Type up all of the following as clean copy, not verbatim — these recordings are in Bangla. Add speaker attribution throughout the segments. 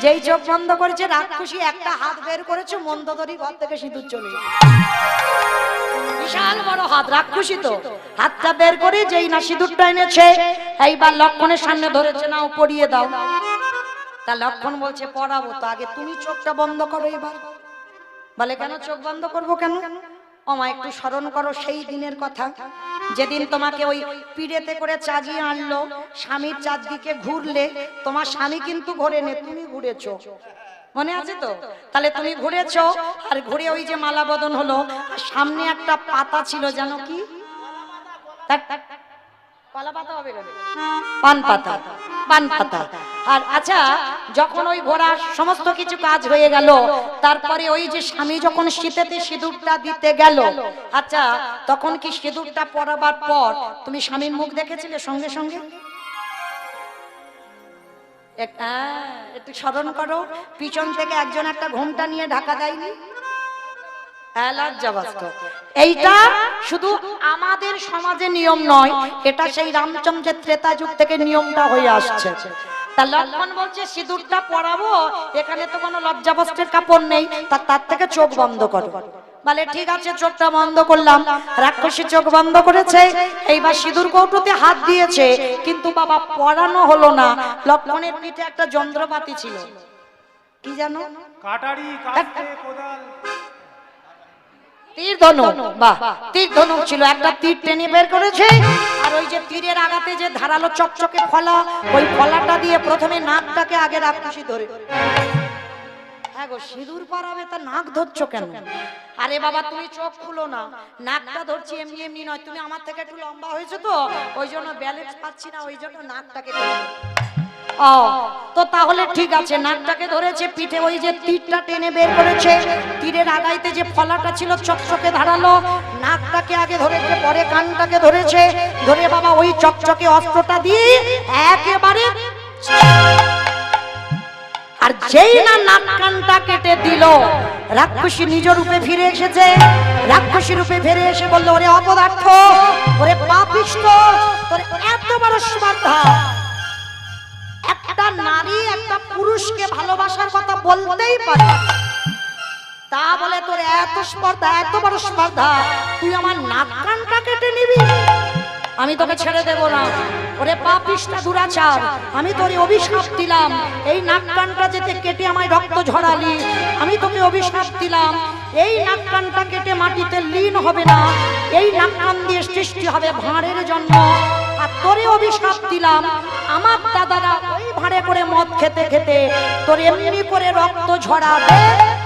Speaker 1: যেই চোখ বন্ধ করেছে রাক্ষসী একটা হাত বের করেছে, মন্দোদরি ঘর থেকে সিঁদুর চলে গেছে। বিশাল বড় হাত, রাক্ষসী তো। হাতটা বের করে যেই না সিঁদুরটা এনেছে, এইবার লক্ষণের সামনে ধরেছে, নাও পরিয়ে দাও। তা লক্ষণ বলছে পড়াবো তো, আগে তুমি চোখটা বন্ধ করো। এবার বলে কেন চোখ বন্ধ করবো কেন? ওমা একটু স্মরণ করো সেই দিনের কথা, যেদিন তোমাকে ওই পিড়েতে করে চাজিয়ে আনলো, স্বামীর চারদিকে ঘুরলে, তোমার স্বামী কিন্তু ঘোরেনি, তুমি ঘুরেছো, মনে আছে তো? তাহলে তুমি ঘুরেছো, আর ঘুরে ওই যে মালা বদন হলো, আর সামনে একটা পাতা ছিল, জানো কি? কলা পাতা হবে, পান পাতা, পান পাতা। আর আচ্ছা, যখন ওই ঘোড়ার সমস্ত কিছু কাজ হয়ে গেল, তারপরে ওই যে স্বামী যখন শীতেতে সিঁদুরটা দিতে গেল, আচ্ছা তখন কি সিঁদুরটা পরাবার পর তুমি স্বামীর মুখ দেখেছিলে সঙ্গে সঙ্গে? একটু স্মরণ করো, পিছন থেকে একজন একটা ঘোমটা নিয়ে ঢাকা দেয়নি? এইটা শুধু আমাদের সমাজে নিয়ম নয়, এটা সেই রামচন্দ্রের ত্রেতা যুগ থেকে নিয়মটা হয়ে আসছে। তা লক্ষণ বলছে সিঁদুরটা পরাবো, এখানে তো কোনো লজ্জাবস্ত্রের কাপড় নেই, তার থেকে চোখ বন্ধ করো। বলে ঠিক আছে, চোখটা বন্ধ করলাম। রাক্ষসী চোখ বন্ধ করেছে, এইবার সিঁদুর কৌটোতে হাত দিয়েছে, কিন্তু বাবা পরানো হলো না। লক্ষণের পিঠে একটা যন্ত্রপাতি ছিল, কি জানো?
Speaker 2: কাটারি, কাস্তে, কোদাল,
Speaker 1: তীর ধনুক। বাহ, তীর ধনুক ছিল, একটা তীর টেনে বের করেছে, আর ওই যে তীরের আগাতে যে ধারালো চকচকে ফলা, ওই ফলাটা দিয়ে প্রথমে নাকটাকে আগে রাক্ষসী ধরে। হ্যাঁ গো, সিঁদুর পরাবে তা নাক ধরছো কেন? আরে বাবা তুমি চোখ খুলো না, নাকটা ধরছি এমনি এমনি নয়, তুমি আমার থেকে একটু লম্বা হয়েছে তো, ওই জন্য ব্যালেন্স পাচ্ছি না, ওই জন্য নাকটাকে ধরে। ও তো তাহলে ঠিক আছে, নাকটাকে ধরেছে, পিঠে ওই যে তীরটা টেনে বের করেছে, তীরের আগাইতে যে ফলাটা ছিল চকচকে ধারালো, নাকটাকে আগে ধরেছে, পরে কানটাকে ধরেছে, ধরে বাবা ওই চকচকে অস্ত্রটা দিয়ে একেবারে, আর যেই না নাক কানটা কেটে দিল, রাক্ষসী নিজ রূপে ফিরে এসেছে। রাক্ষসী রূপে ফিরে এসে বলল, ওরে অপদার্থ, ওরে পাপিষ্ঠ, তোর এত বড় স্পর্ধা! একটা নারী একটা পুরুষকে ভালোবাসার কথা বলতেই পারে, তা বলে তোর এত স্পর্ধা, এত বড় স্পর্ধা, তুই আমার নাক কানটা কেটে নিবি? আমি তোকে ছেড়ে দেব না। ওরে পাপিষ্ঠ দুরাচার, আমি তোরে অভিশাপ দিলাম, এই নাক কানটা যেতে কেটে আমায় রক্ত ঝরালি, আমি তোকে অভিশাপ দিলাম, এই নাক কানটা কেটে মাটিতে লীন হবে না, এই নাক কান দিয়ে সৃষ্টি হবে ভাঁড়ের জন্ম। আর তোরে অভিশাপ দিলাম, আমার দাদারা ওই ভাঁড়ে করে মদ খেতে খেতে তোর এমনি করে রক্ত ঝরাবে,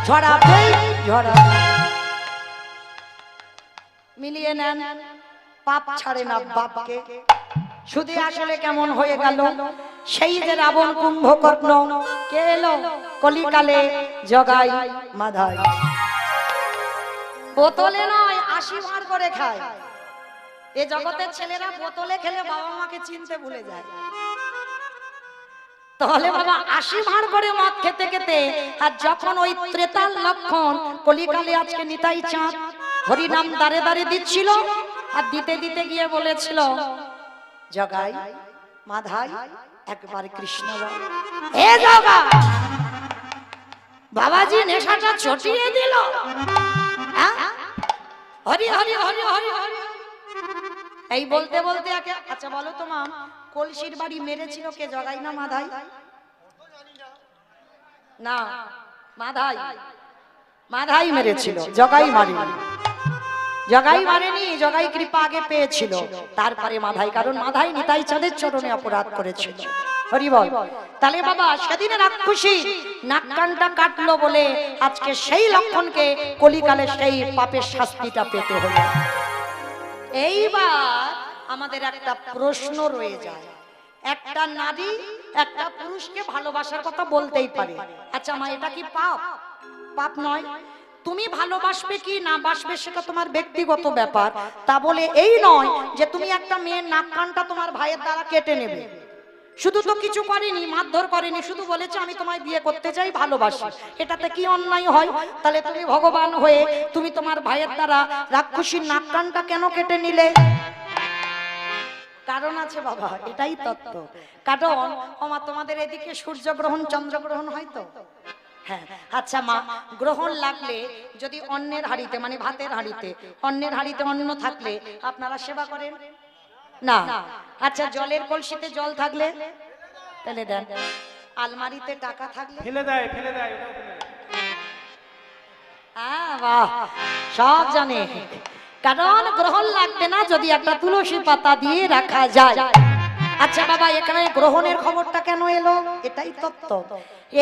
Speaker 1: ঝরাবে, ঝরাবে। মিলিয়ে নেন, পাপ ছাড়ে না বাপকে। শুধু আসলে কেমন হয়ে গেল, সেই যে রাবণ কুম্ভকর্ণ, কে এলো? কলিকালে জগাই মাধাই। বোতলে নয়, 80 ভাঁড় করে খায়। এ জগতের ছেলেরা বোতলে খেলে বাবা মাকে চিনতে ভুলে যায়। তাহলে বাবা 80 ভাঁড় করে মদ খেতে খেতে, আর যখন ওই ত্রেতার লক্ষণ কলিকালে আজকে নিতাই চাঁদ হরিনাম দাঁড়ে দাঁড়ে দিচ্ছিল, আর দিতে দিতে গিয়ে বলেছিল, জগাই মাধাই একবার কৃষ্ণ বল। হে জগা, বাবাজি নেশাটা ছটিয়ে দিল। হরি হরি হরি হরি হরি, এই বলতে বলতে আচ্ছা বলো তো মা, কলসির বাড়ি মেরেছিল কে, জগাই না মাধাই? না, মাধাই, মাধাই মেরেছিল, জগাই মারেনি। জগাই মারেনি, জগাই কৃপা আগে পেয়েছিল, তারপরে মাধাই, কারণ মাধাই নিতাই চাঁদের চরণে অপরাধ করেছিল। হরি বল। তাহলে বাবা সেদিনে রাক্ষসী নাক কানটা কাটলো বলে আজকে সেই লক্ষণকে কলিকালে সেই পাপের শাস্তিটা পেতে হলো। এইবার আমাদের একটা প্রশ্ন রয়ে যায়, একটা নারী একটা পুরুষকে ভালোবাসার কথা বলতেই পারে, আচ্ছা মা এটা কি পাপ? পাপ নয়। তুমি ভালোবাসবে কি না বাসবে সেটা তোমার ব্যক্তিগত ব্যাপার, তা বলে এই নয় যে তুমি একটা মেয়ের নাক কানটা তোমার ভাইয়ের দ্বারা কেটে নেবে। শুধু তো কিছু করেনি, মারধর করেনি, শুধু বলেছে আমি তোমায় বিয়ে করতে চাই, ভালোবাসি, এটাতে কি অন্যায় হয়? তাহলে তুমি ভগবান হয়ে তুমি তোমার ভাইয়ের দ্বারা রাক্ষসীর নাক কানটা কেন কেটে নিলে? কারণ আছে বাবা, এটাই তত্ত্ব। কারণ ওমা তোমাদের এদিকে সূর্যগ্রহণ চন্দ্রগ্রহণ হয় তো? হ্যাঁ, আচ্ছা মা, গ্রহণ লাগলে যদি অন্যের হাঁড়িতে মানে ভাতের হাঁড়িতে অন্যের হাঁড়িতে অন্ন থাকলে আপনারা সেবা করেন না? আচ্ছা জলের কলসিতে জল থাকলে ফেলে দেন, আলমারিতে টাকা থাকলে
Speaker 2: ফেলে দেয় ওটাও ফেলে দেয়।
Speaker 1: বাহ, সব জানে। কারণ গ্রহণ লাগবে না যদি একটা তুলসী পাতা দিয়ে রাখা যায়। আচ্ছা বাবা, এখানে গ্রহণের খবরটা কেন এলো? এটাই তত্ত্ব।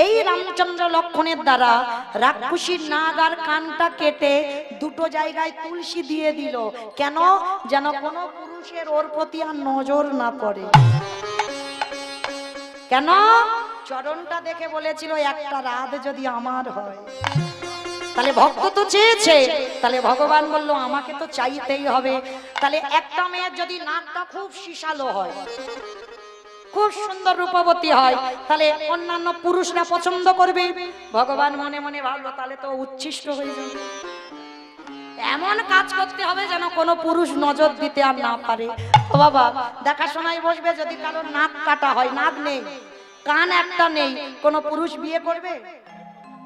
Speaker 1: এই রামচন্দ্র লক্ষণের দ্বারা রাক্ষসীর নাগ আর কানটা কেটে দুটো জায়গায় তুলসী দিয়ে দিল। কেন? যেন কোনো পুরুষের ওর প্রতি আর নজর না পড়ে। কেন? চরণটা দেখে বলেছিল একটা রাত যদি আমার হয়। তাহলে ভক্ত তো চেয়েছে, তাহলে ভগবান বলল আমাকে তো চাইতেই হবে। তাহলে একটা মেয়ের যদি নাকটা খুব শিশালো হয়, খুব সুন্দর রূপবতী হয়, তাহলে অন্যান্য পুরুষরা পছন্দ করবে। ভগবান মনে মনে ভাবলো তাহলে তো উচ্ছিষ্ট হয়ে যাবে, এমন কাজ করতে হবে যেন কোনো পুরুষ নজর দিতে আর না পারে। ও বাবা, দেখাশোনায় বসবে যদি কারোর নাক কাটা হয়, নাক নেই, কান একটা নেই, কোনো পুরুষ বিয়ে করবে?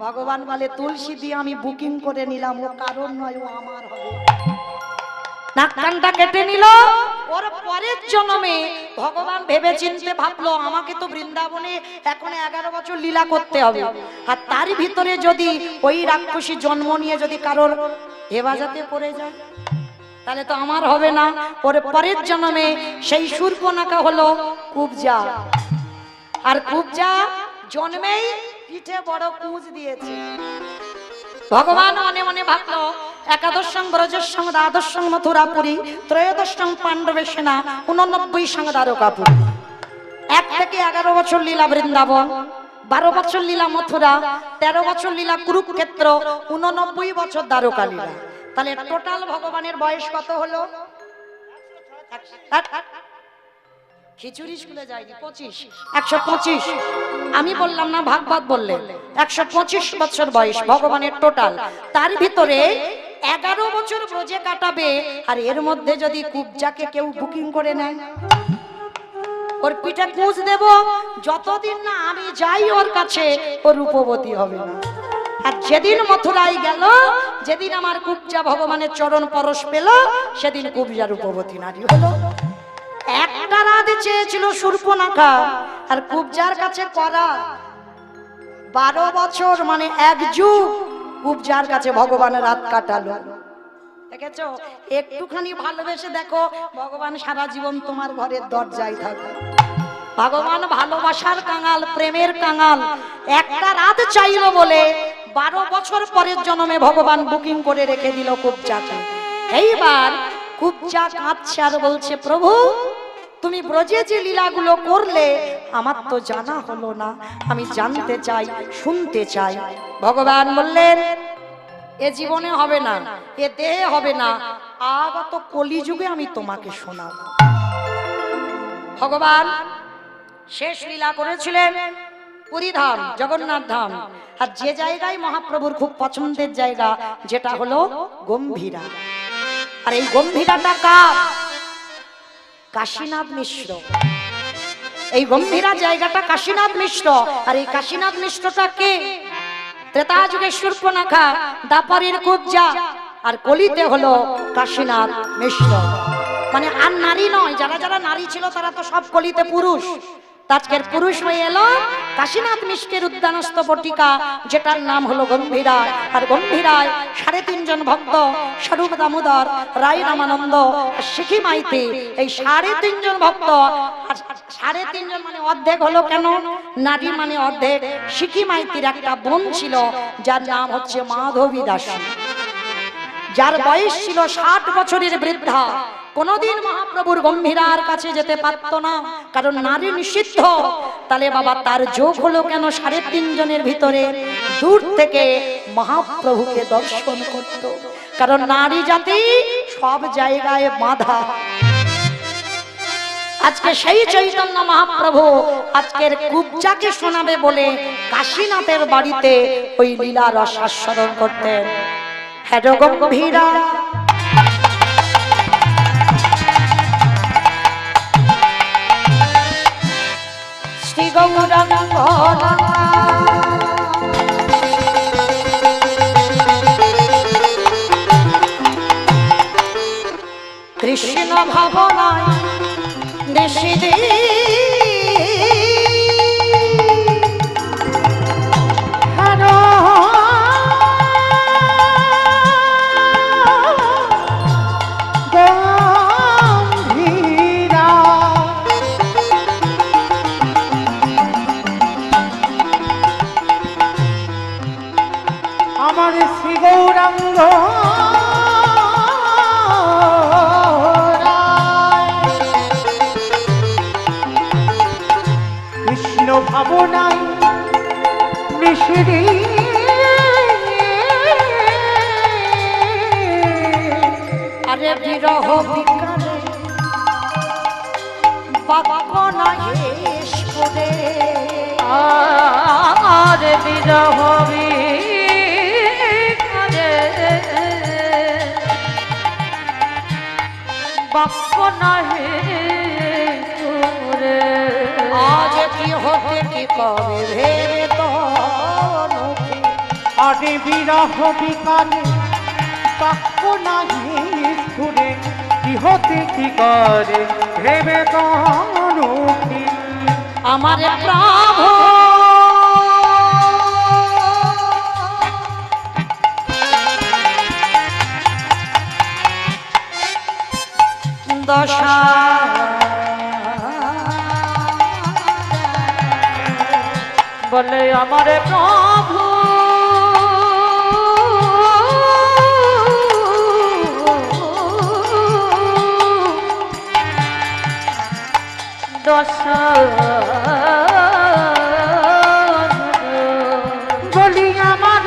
Speaker 1: ভগবান বলে তুলসী দিয়ে আমি বুকিং করে নিলাম, ও কারণ নয়, ও আমার হবে। নাক কানটা কেটে নিল। ওর পরের জন্মে ভগবান ভেবে চিনতে ভাবলো আমাকে তো বৃন্দাবনে এখন 11 বছর লীলা করতে হবে, আর তার ভিতরে যদি ওই রাক্ষসী জন্ম নিয়ে যদি কারোর হেফাজতে পড়ে যায় তাহলে তো আমার হবে না। ওর পরের জন্মে সেই শূর্পণখা হলো কুবজা, আর কুবজা জন্মেই পিঠে বড় কুঁজ দিয়েছে। ভগবান মনে মনে ভাবলো একাদশং ব্রজস্বং দ্বাদশং মথুরাপুরী ত্রয়োদশং পাণ্ডবের সেনা 89 সং দ্বারকাপুরী। 1 থেকে 11 বছর লীলা বৃন্দাবন, 12 বছর লীলা মথুরা, 13 বছর লীলা কুরুক্ষেত্র, 89 বছর দ্বারকা লীলা। তাহলে টোটাল ভগবানের বয়স কত হলো? খিচুড়ি স্কুলে যায়নি, 125। আমি বললাম না, ভাগবত বললেন 125 বছর বয়স ভগবানের টোটাল। তার ভিতরে 11 বছর ব্রজে কাটাবে, আর এর মধ্যে যদি কুবজাকে কেউ বুকিং করে নেয়, ওর পিঠে কুঁজ দেব, যতদিন না আমি যাই ওর কাছে ও রূপবতী হবে না। আর যেদিন মথুরায় গেল, যেদিন আমার কুবজা ভগবানের চরণ পরশ পেল, সেদিন কুবজা রূপবতী নারী হলো। একটা রাত চেয়েছিল শূর্পণখা, আর কুবজার কাছে করা 12 বছর মানে 1 যুগ কুবজার কাছে ভগবানের রাত কাটালো। দেখেছো, একটুখানি ভালোবেসে দেখো, ভগবান সারা জীবন তোমার ঘরের দরজায় থাকে। ভগবান ভালোবাসার কাঙাল, প্রেমের কাঙাল। একটা রাত চাইলো বলে 12 বছর পরের জন্মে ভগবান বুকিং করে রেখে দিল কুবজাকে। এইবার কুবজা কাঁদছে আর বলছে প্রভু, তুমি ব্রজে যে লীলাগুলো করলে আমার তো জানা হলো না, আমি জানতে চাই, শুনতে চাই। ভগবান বললেন এ জীবনে হবে না, এ দেহে হবে না, আগত কলিযুগে আমি তোমাকে শোনাবো। ভগবান শেষ লীলা করেছিলেন পুরী ধাম, জগন্নাথ ধাম, আর যে জায়গায় মহাপ্রভুর খুব পছন্দের জায়গা, যেটা হলো গম্ভীরা। আর এই গম্ভীরাটা কার? কাশীনাথ মিশ্র। এই গম্ভীরা জায়গাটা কাশীনাথ মিশ্র। আর এই কাশীনাথ মিশ্রটা কে? ত্রেতা যুগে শূর্পণখা, দ্বাপরের কুবজা, আর কলিতে হলো কাশীনাথ মিশ্র। মানে আর নারী নয়, যারা যারা নারী ছিল তারা তো সব কলিতে পুরুষ। আজকের পুরুষ হয়ে এলো কাশীনাথ মিশ্রের উদ্যানস্থ বটিকা, যেটার নাম হলো গম্ভীরা। আর গম্ভীরায় 3.5 জন ভক্ত, স্বরূপ দামোদর, রায় রামানন্দ, শিখি মাইতি, এই 3.5 জন ভক্ত। আর 3.5 জন মানে অর্ধেক হলো কেন? নারী মানে অর্ধেক। শিখি মাইতির একটা বোন ছিল যার নাম হচ্ছে মাধবী দাসী, যার বয়স ছিল 60 বছরের বৃদ্ধা। কোনদিন মহাপ্রভুর গম্ভীরার কাছে যেতে পারত না, কারণ নারী নিষিদ্ধ। তাহলে বাবা তার যোগ হলো কেন 3.5 জনের ভিতরে? দূর থেকে মহাপ্রভুকে দর্শন করত, কারণ নারী জাতি সব জায়গায় বাধা। আজকে সেই চৈতন্য মহাপ্রভু আজকের কুবজাকে শোনাবে বলে কাশীনাথের বাড়িতে ওই লীলা রস আস্বাদন করতেন। হ্যাঁ গম্ভীরা ভাবনা কৃষ্ণ ভাবনায় নিশিদি
Speaker 3: আমার শ্রী গৌরাঙ্গ কৃষ্ণ ভাবনায় নিশিরি
Speaker 1: আরে বিরহ বিকারে বাক্য নাহিস করে আরে বিরহ বিকারে বাক্য নাহিস করে আজ কি হতে কি কবে ভেবে তো
Speaker 3: আরে বিরহ বিকালে বাক্য নাহি স্ফুরে কি হতে কি করে ভেবে তনুকি
Speaker 1: আমার প্রভু দশা বলে আমার প্রভু দশা
Speaker 3: বলি আমার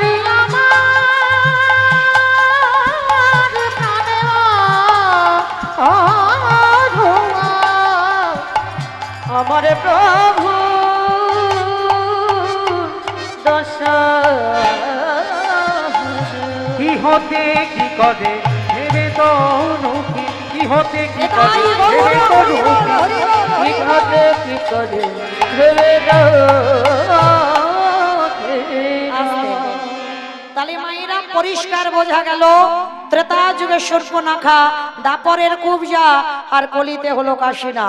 Speaker 1: আমার প্রভু দশা
Speaker 3: কি হতে কি করে ভেবে তনুকি কি হতে কি করে ভেবে তনুকি
Speaker 1: কি হতে কি করে ভেবে তাহলে মায়েরা পরিষ্কার বোঝা গেল ত্রেতা যুগে সূর্পনাখা, দাপরের কুবজা, আর কলিতে হলো কাশিনা।